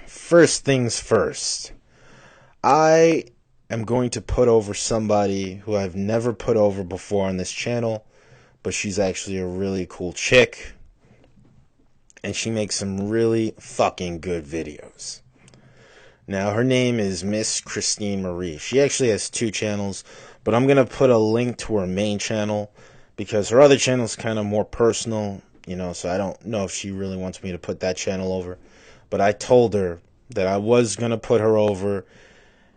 First things first, I am going to put over somebody who I've never put over before on this channel, but she's actually a really cool chick, and she makes some really fucking good videos. Now, her name is Miss Christine Marie. She actually has 2 channels, but I'm going to put a link to her main channel, because her other channel is kind of more personal, so I don't know if she really wants me to put that channel over. But I told her that I was going to put her over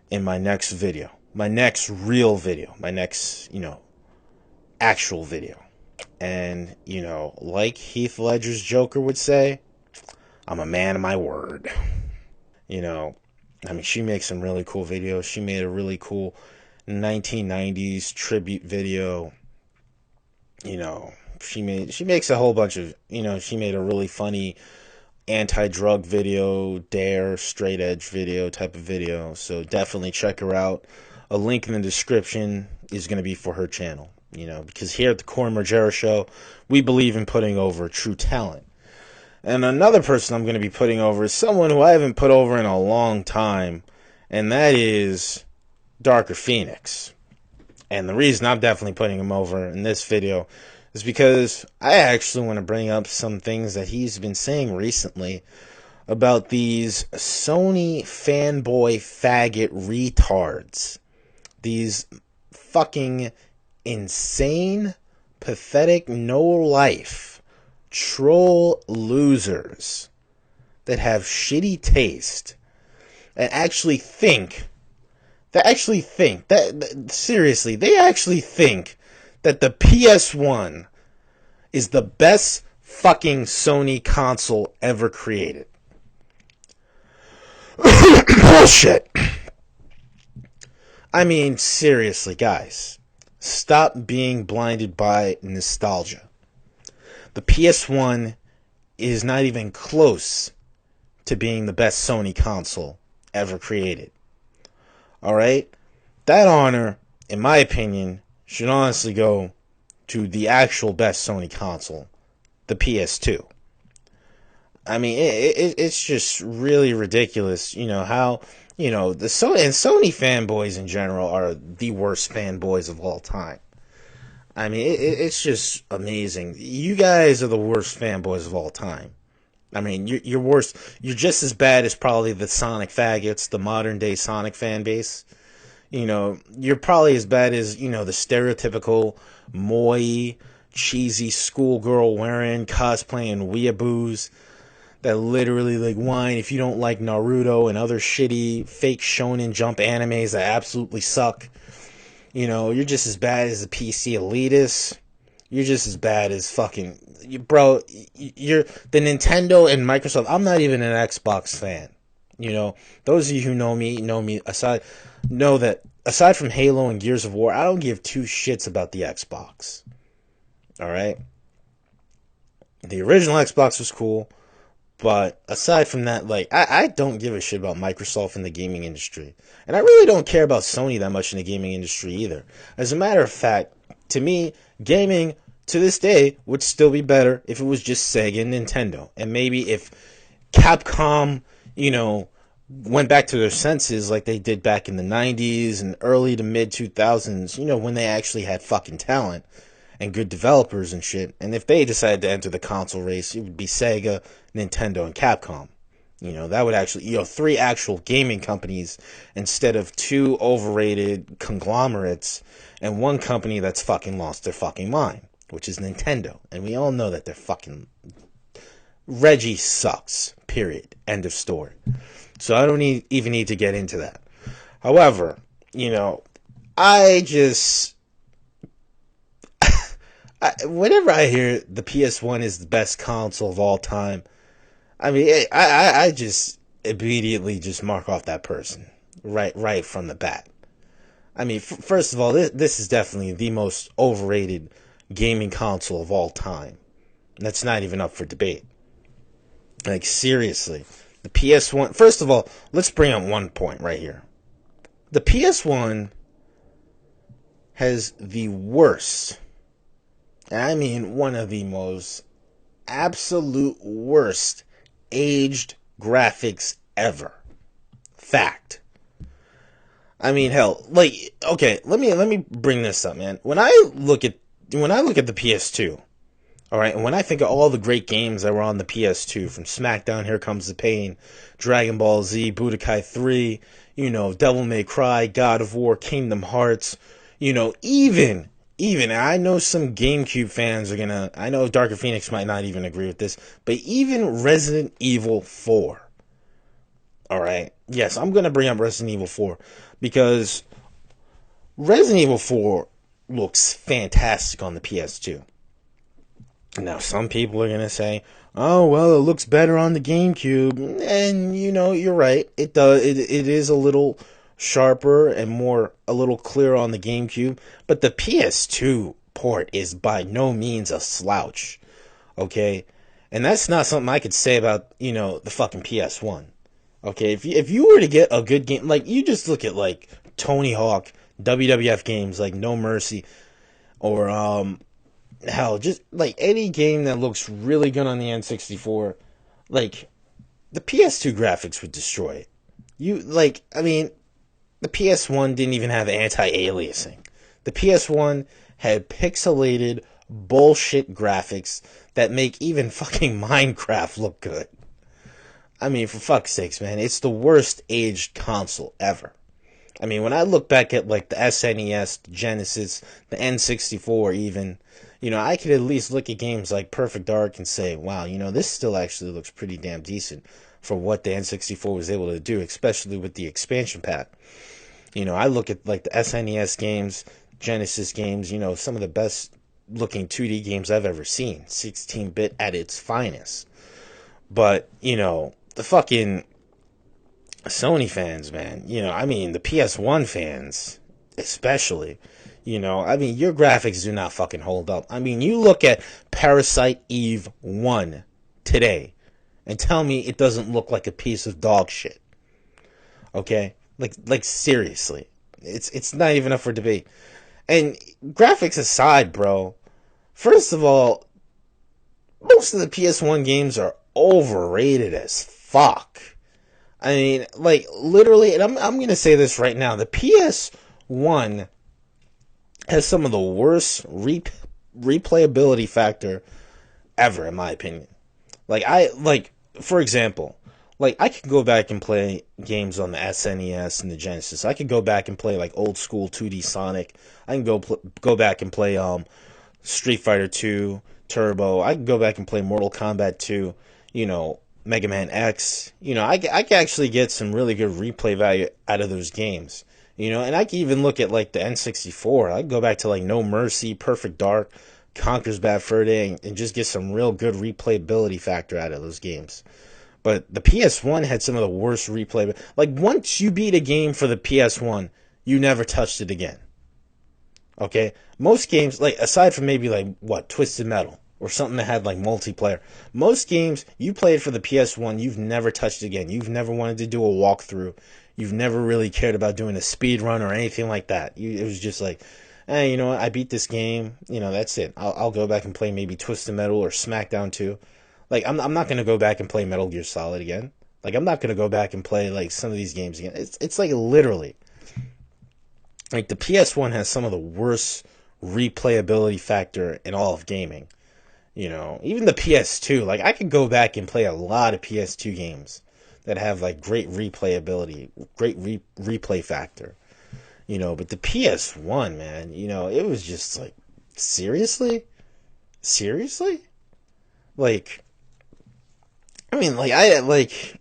in my next video. My next real video. My next, actual video. And, like Heath Ledger's Joker would say, I'm a man of my word. She makes some really cool videos. She made a really cool 1990s tribute video. She makes a whole bunch of, she made a really funny anti-drug video, dare, straight edge video type of video. So definitely check her out. A link in the description is going to be for her channel, because here at the Margera Show, we believe in putting over true talent. And another person I'm going to be putting over is someone who I haven't put over in a long time, and that is Darker Phoenix. And the reason I'm definitely putting him over in this video is because I actually want to bring up some things that he's been saying recently about these Sony fanboy faggot retards. These fucking insane, pathetic, no-life, troll losers that have shitty taste and actually think seriously, they actually think that the PS1 is the best fucking Sony console ever created. Bullshit. Seriously, guys. Stop being blinded by nostalgia. The PS1 is not even close to being the best Sony console ever created. Alright? That honor, in my opinion, should honestly go to the actual best Sony console, the PS2. It's just really ridiculous, how, the Sony fanboys in general are the worst fanboys of all time. It's just amazing. You guys are the worst fanboys of all time. You're worse. You're just as bad as probably the Sonic faggots, the modern day Sonic fan base. You're probably as bad as, the stereotypical moe, cheesy schoolgirl wearing, cosplaying weeaboos that literally whine if you don't like Naruto and other shitty fake Shonen Jump animes that absolutely suck. You're just as bad as the PC elitists. You're just as bad as fucking... Bro, you're the Nintendo and Microsoft. I'm not even an Xbox fan. Those of you who know me know that aside from Halo and Gears of War, I don't give 2 shits about the Xbox. Alright? The original Xbox was cool, but aside from that, I don't give a shit about Microsoft in the gaming industry. And I really don't care about Sony that much in the gaming industry either. As a matter of fact, to me, gaming to this day would still be better if it was just Sega and Nintendo. And maybe if Capcom, went back to their senses like they did back in the 90s and early to mid 2000s, when they actually had fucking talent and good developers and shit. And if they decided to enter the console race, it would be Sega, Nintendo, and Capcom. That would actually, 3 actual gaming companies instead of 2 overrated conglomerates and 1 company that's fucking lost their fucking mind, which is Nintendo. And we all know that they're fucking... Reggie sucks. Period. End of story. So I don't even need to get into that. However, you know, I just whenever I hear the PS1 is the best console of all time, I mean, I just immediately just mark off that person right from the bat. I mean, first of all, this is definitely the most overrated gaming console of all time. That's not even up for debate. Like, seriously. The PS1, first of all, let's bring up one point right here. The PS1 has the worst, and I mean one of the most absolute worst aged graphics ever. Fact. I mean, hell, like, okay, let me bring this up, man. When I look at the PS2, all right, and when I think of all the great games that were on the PS2, from SmackDown, Here Comes the Pain, Dragon Ball Z, Budokai 3, Devil May Cry, God of War, Kingdom Hearts, even I know some GameCube fans are gonna, I know Darker Phoenix might not even agree with this, but even Resident Evil 4. All right. Yes, I'm going to bring up Resident Evil 4 because Resident Evil 4 looks fantastic on the PS2. Now, some people are going to say, oh, well, it looks better on the GameCube. And, you're right. It does. It is a little sharper and a little clearer on the GameCube. But the PS2 port is by no means a slouch. Okay? And that's not something I could say about, the fucking PS1. Okay, if you were to get a good game, like, you just look at, like, Tony Hawk, WWF games, like No Mercy, or, hell, just, like, any game that looks really good on the N64, like, the PS2 graphics would destroy it. The PS1 didn't even have anti-aliasing. The PS1 had pixelated bullshit graphics that make even fucking Minecraft look good. I mean, for fuck's sakes, man, it's the worst aged console ever. I mean, when I look back at, like, the SNES, the Genesis, the N64 even, I could at least look at games like Perfect Dark and say, wow, this still actually looks pretty damn decent for what the N64 was able to do, especially with the expansion pack. I look at, like, the SNES games, Genesis games, some of the best looking 2D games I've ever seen, 16-bit at its finest. But, the fucking Sony fans, man, the PS1 fans, especially, your graphics do not fucking hold up. I mean, you look at Parasite Eve 1 today and tell me it doesn't look like a piece of dog shit. Okay? Like seriously. It's not even up for debate. And graphics aside, bro, first of all, most of the PS1 games are overrated as fuck. I mean, like, literally, and I'm gonna say this right now, the PS1 has some of the worst replayability factor ever, in my opinion. For example, like, I could go back and play games on the SNES and the Genesis. I could go back and play, like, old school 2D Sonic. I can go back and play Street Fighter 2 Turbo. I can go back and play Mortal Kombat 2, Mega Man X. I can actually get some really good replay value out of those games. And I can even look at, like, the N64. I can go back to, like, No Mercy, Perfect Dark, Conker's Bad Fur Day, and just get some real good replayability factor out of those games. But the PS1 had some of the worst replay. Like, once you beat a game for the PS1, you never touched it again. Okay? Most games, like, aside from maybe, like, Twisted Metal, or something that had, like, multiplayer. Most games, you played for the PS1, you've never touched again. You've never wanted to do a walkthrough. You've never really cared about doing a speed run or anything like that. It was just like, hey, you know what, I beat this game. That's it. I'll go back and play maybe Twisted Metal or SmackDown 2. Like, I'm not going to go back and play Metal Gear Solid again. Like, I'm not going to go back and play, like, some of these games again. It's like, literally, like, the PS1 has some of the worst replayability factor in all of gaming. Even the PS2, like, I could go back and play a lot of PS2 games that have, like, great replayability, great replay factor. But the PS1, man, it was just like, seriously? Like, I mean, like,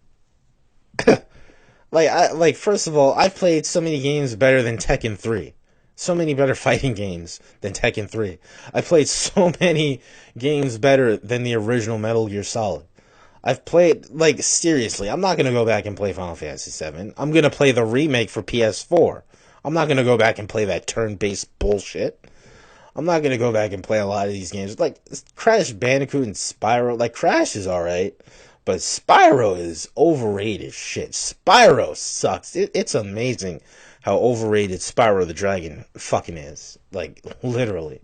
First of all, I've played so many games better than Tekken 3. So many better fighting games than Tekken 3. I played so many games better than the original Metal Gear Solid. I've played, seriously, I'm not going to go back and play Final Fantasy VII. I'm going to play the remake for PS4. I'm not going to go back and play that turn-based bullshit. I'm not going to go back and play a lot of these games. Like, Crash Bandicoot and Spyro, Crash is alright, but Spyro is overrated shit. Spyro sucks. It's amazing how overrated Spyro the Dragon fucking is. Literally.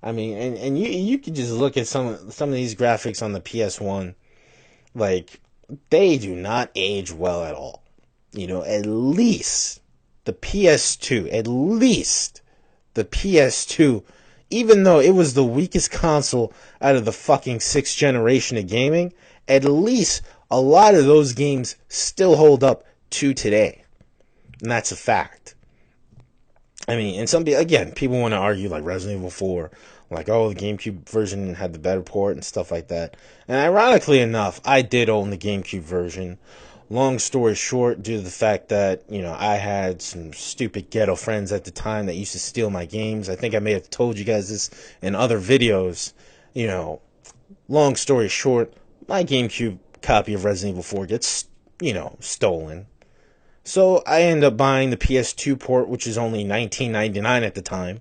I mean, and you could just look at some of these graphics on the PS1. They do not age well at all. At least the PS2, even though it was the weakest console out of the fucking 6th generation of gaming, at least a lot of those games still hold up to today. And that's a fact. I mean, and people want to argue Resident Evil 4, the GameCube version had the better port and stuff like that. And ironically enough, I did own the GameCube version. Long story short, due to the fact that, I had some stupid ghetto friends at the time that used to steal my games. I think I may have told you guys this in other videos. Long story short, my GameCube copy of Resident Evil 4 gets, stolen. So I end up buying the PS2 port, which is only $19.99 at the time.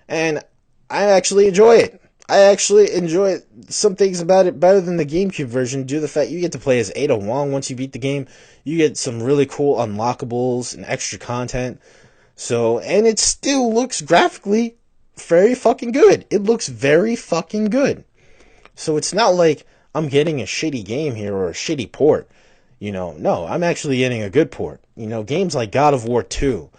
And I actually enjoy it. I actually enjoy some things about it better than the GameCube version due to the fact you get to play as Ada Wong once you beat the game. You get some really cool unlockables and extra content. And it still looks graphically very fucking good. It looks very fucking good. So it's not like I'm getting a shitty game here or a shitty port. No, I'm actually getting a good port. Games like God of War 2.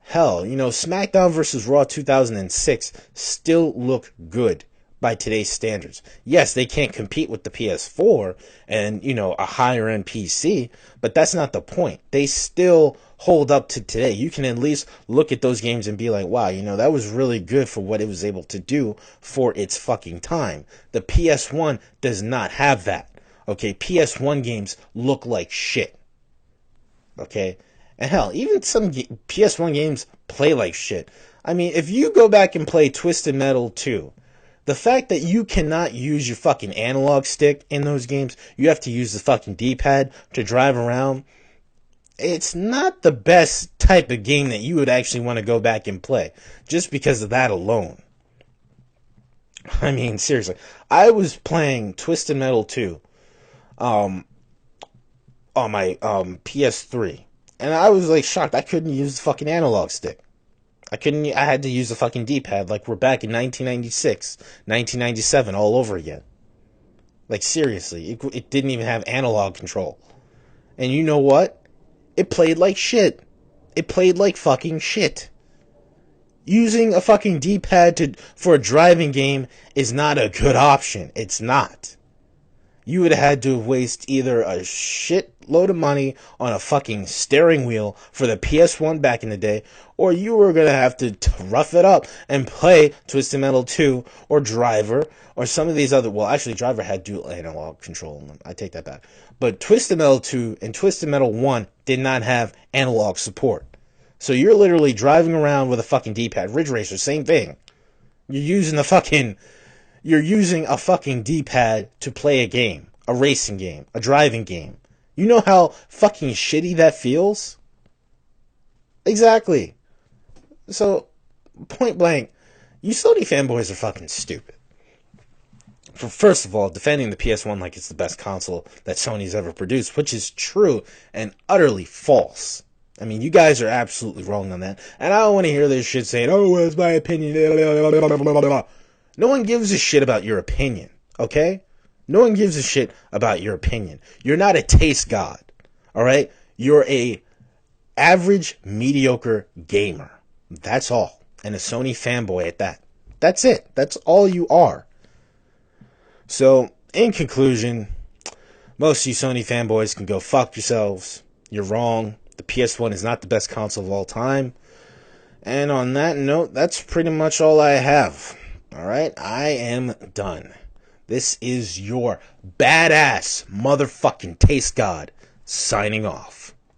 Hell, SmackDown vs. Raw 2006 still look good by today's standards. Yes, they can't compete with the PS4 and, a higher end PC, but that's not the point. They still hold up to today. You can at least look at those games and be like, wow, that was really good for what it was able to do for its fucking time. The PS1 does not have that. Okay, PS1 games look like shit. Okay? And hell, even some PS1 games play like shit. I mean, if you go back and play Twisted Metal 2, the fact that you cannot use your fucking analog stick in those games, you have to use the fucking D-pad to drive around, it's not the best type of game that you would actually want to go back and play, just because of that alone. I mean, seriously. I was playing Twisted Metal 2 on my PS3, and I was shocked I couldn't use the fucking analog stick. I had to use the fucking D-pad we're back in 1996, 1997 all over again. Seriously, it didn't even have analog control. And you know what? It played like shit. It played like fucking shit. Using a fucking D-pad for a driving game is not a good option. It's not. You would have had to waste either a shit load of money on a fucking steering wheel for the PS1 back in the day, or you were going to have to rough it up and play Twisted Metal 2 or Driver or some of these other... Well, actually, Driver had dual analog control in them. I take that back. But Twisted Metal 2 and Twisted Metal 1 did not have analog support. So you're literally driving around with a fucking D-pad. Ridge Racer, same thing. You're using a fucking D-pad to play a game. A racing game. A driving game. You know how fucking shitty that feels? Exactly. So, point blank, you Sony fanboys are fucking stupid. For first of all, defending the PS1 like it's the best console that Sony's ever produced, which is true and utterly false. I mean, you guys are absolutely wrong on that. And I don't want to hear this shit saying, oh, well, it's my opinion. No one gives a shit about your opinion, okay? No one gives a shit about your opinion. You're not a taste god, all right? You're a average, mediocre gamer. That's all. And a Sony fanboy at that. That's it. That's all you are. So, in conclusion, most of you Sony fanboys can go fuck yourselves. You're wrong. The PS1 is not the best console of all time. And on that note, that's pretty much all I have. Alright? I am done. This is your badass motherfucking taste god signing off.